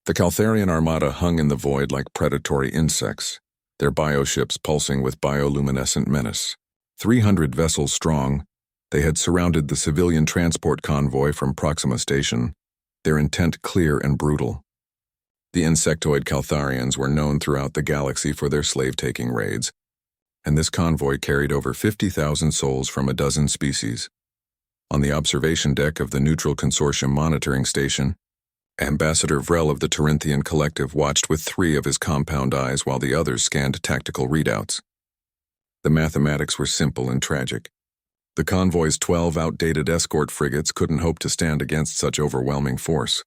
The Caltharian armada hung in the void like predatory insects, their bioships pulsing with bioluminescent menace. 300 vessels strong, they had surrounded the civilian transport convoy from Proxima Station, their intent clear and brutal. The insectoid Caltharians were known throughout the galaxy for their slave-taking raids, and this convoy carried over 50,000 souls from a dozen species. On the observation deck of the Neutral Consortium monitoring station, Ambassador Vrel of the Terinthian Collective watched with 3 of his compound eyes while the others scanned tactical readouts. The mathematics were simple and tragic. The convoy's 12 outdated escort frigates couldn't hope to stand against such overwhelming force.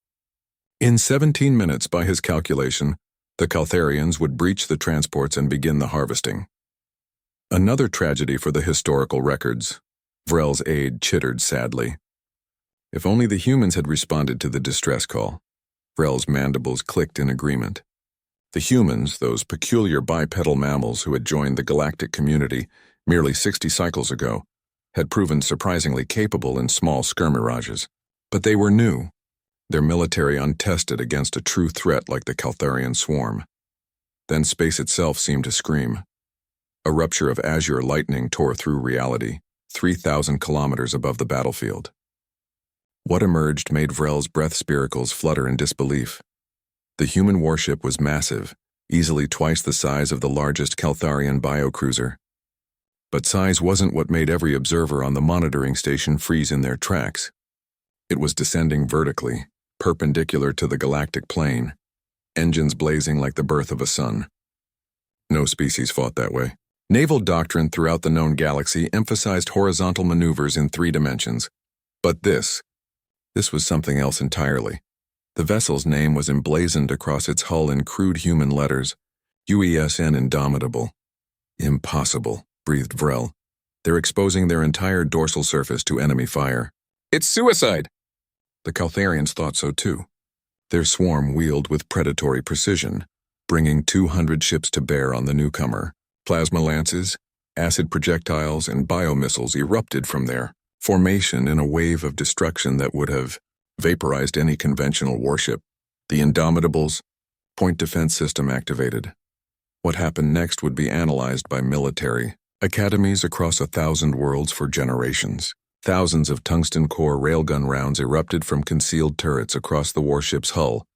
In 17 minutes, by his calculation, the Caltharians would breach the transports and begin the harvesting. Another tragedy for the historical records. Vrel's aide chittered sadly. If only the humans had responded to the distress call. Vrel's mandibles clicked in agreement. The humans, those peculiar bipedal mammals who had joined the galactic community merely 60 cycles ago, had proven surprisingly capable in small skirmishes. But they were new, their military untested against a true threat like the Caltharian swarm. Then space itself seemed to scream. A rupture of azure lightning tore through reality, 3,000 kilometers above the battlefield. What emerged made Vrel's breath spiracles flutter in disbelief. The human warship was massive, easily twice the size of the largest Caltharian biocruiser. But size wasn't what made every observer on the monitoring station freeze in their tracks. It was descending vertically, perpendicular to the galactic plane, engines blazing like the birth of a sun. No species fought that way. Naval doctrine throughout the known galaxy emphasized horizontal maneuvers in 3 dimensions. But this was something else entirely. The vessel's name was emblazoned across its hull in crude human letters, UESN Indomitable. Impossible, breathed Vrel. They're exposing their entire dorsal surface to enemy fire. It's suicide! The Caltharians thought so too. Their swarm wheeled with predatory precision, bringing 200 ships to bear on the newcomer. Plasma lances, acid projectiles, and biomissiles erupted from their formation in a wave of destruction that would have vaporized any conventional warship. The Indomitables, point defense system activated. What happened next would be analyzed by military academies across 1,000 worlds for generations. Thousands of tungsten core railgun rounds erupted from concealed turrets across the warship's hull,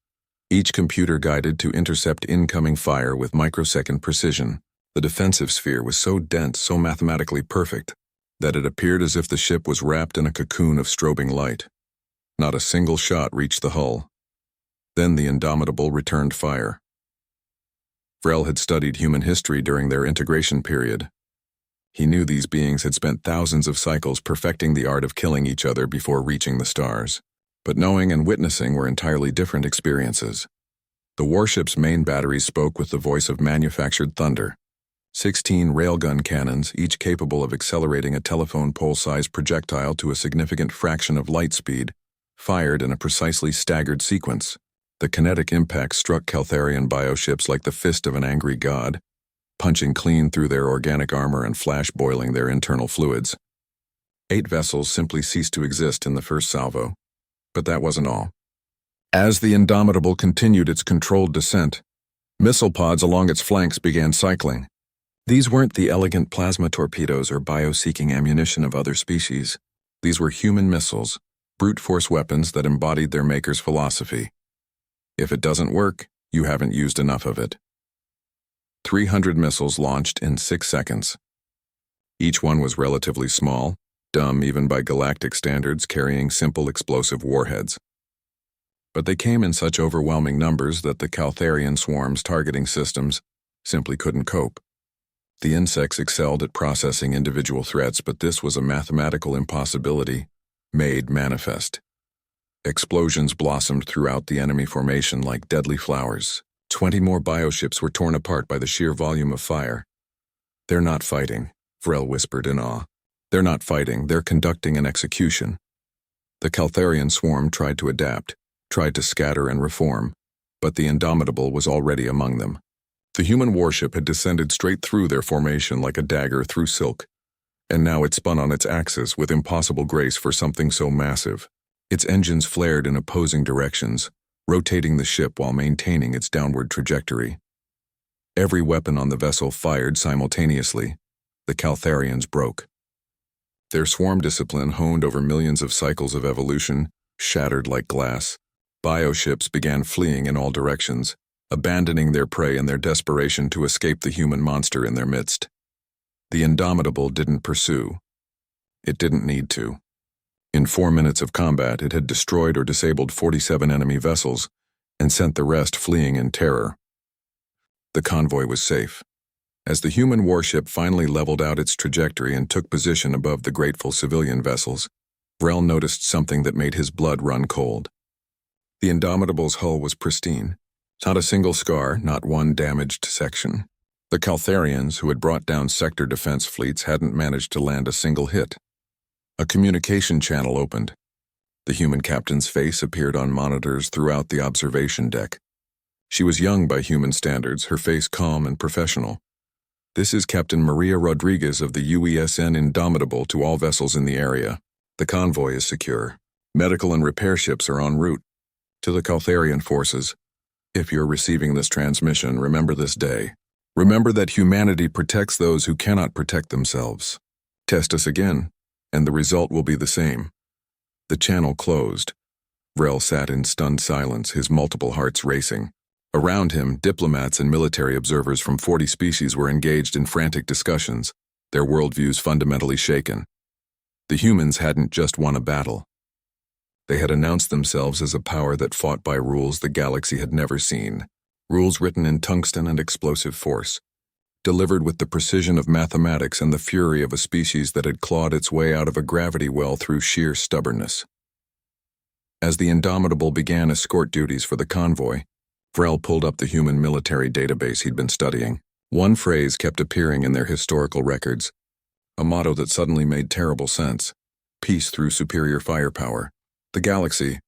each computer guided to intercept incoming fire with microsecond precision. The defensive sphere was so dense, so mathematically perfect, that it appeared as if the ship was wrapped in a cocoon of strobing light. Not a single shot reached the hull. Then the Indomitable returned fire. Vrel had studied human history during their integration period. He knew these beings had spent thousands of cycles perfecting the art of killing each other before reaching the stars. But knowing and witnessing were entirely different experiences. The warship's main batteries spoke with the voice of manufactured thunder. 16 railgun cannons, each capable of accelerating a telephone pole-sized projectile to a significant fraction of light speed, fired in a precisely staggered sequence. The kinetic impact struck Caltharian bioships like the fist of an angry god, punching clean through their organic armor and flash-boiling their internal fluids. 8 vessels simply ceased to exist in the first salvo. But that wasn't all. As the Indomitable continued its controlled descent, missile pods along its flanks began cycling. These weren't the elegant plasma torpedoes or bio-seeking ammunition of other species. These were human missiles, brute force weapons that embodied their maker's philosophy. If it doesn't work, you haven't used enough of it. 300 missiles launched in 6 seconds. Each one was relatively small, dumb even by galactic standards, carrying simple explosive warheads. But they came in such overwhelming numbers that the Caltharian swarm's targeting systems simply couldn't cope. The insects excelled at processing individual threats, but this was a mathematical impossibility, made manifest. Explosions blossomed throughout the enemy formation like deadly flowers. 20 more bioships were torn apart by the sheer volume of fire. They're not fighting, Vrel whispered in awe. They're not fighting, they're conducting an execution. The Caltharian swarm tried to adapt, tried to scatter and reform, but the Indomitable was already among them. The human warship had descended straight through their formation like a dagger through silk, and now it spun on its axis with impossible grace for something so massive. Its engines flared in opposing directions, rotating the ship while maintaining its downward trajectory. Every weapon on the vessel fired simultaneously. The Caltharians broke. Their swarm discipline honed over millions of cycles of evolution, shattered like glass. Bioships began fleeing in all directions, abandoning their prey in their desperation to escape the human monster in their midst. The Indomitable didn't pursue. It didn't need to. In 4 minutes of combat, it had destroyed or disabled 47 enemy vessels and sent the rest fleeing in terror. The convoy was safe. As the human warship finally leveled out its trajectory and took position above the grateful civilian vessels, Vrel noticed something that made his blood run cold. The Indomitable's hull was pristine. Not a single scar, not one damaged section. The Caltharians, who had brought down sector defense fleets, hadn't managed to land a single hit. A communication channel opened. The human captain's face appeared on monitors throughout the observation deck. She was young by human standards, her face calm and professional. "This is Captain Maria Rodriguez of the UESN Indomitable to all vessels in the area. The convoy is secure. Medical and repair ships are en route. To the Caltharian forces, if you're receiving this transmission, remember this day. Remember that humanity protects those who cannot protect themselves. Test us again, and the result will be the same." The channel closed. Vrel sat in stunned silence, his multiple hearts racing. Around him, diplomats and military observers from 40 species were engaged in frantic discussions, their worldviews fundamentally shaken. The humans hadn't just won a battle. They had announced themselves as a power that fought by rules the galaxy had never seen, rules written in tungsten and explosive force, delivered with the precision of mathematics and the fury of a species that had clawed its way out of a gravity well through sheer stubbornness. As the Indomitable began escort duties for the convoy, Vrel pulled up the human military database he'd been studying. One phrase kept appearing in their historical records, a motto that suddenly made terrible sense: peace through superior firepower. The galaxy,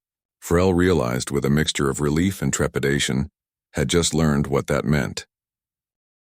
Vrel realized with a mixture of relief and trepidation, had just learned what that meant.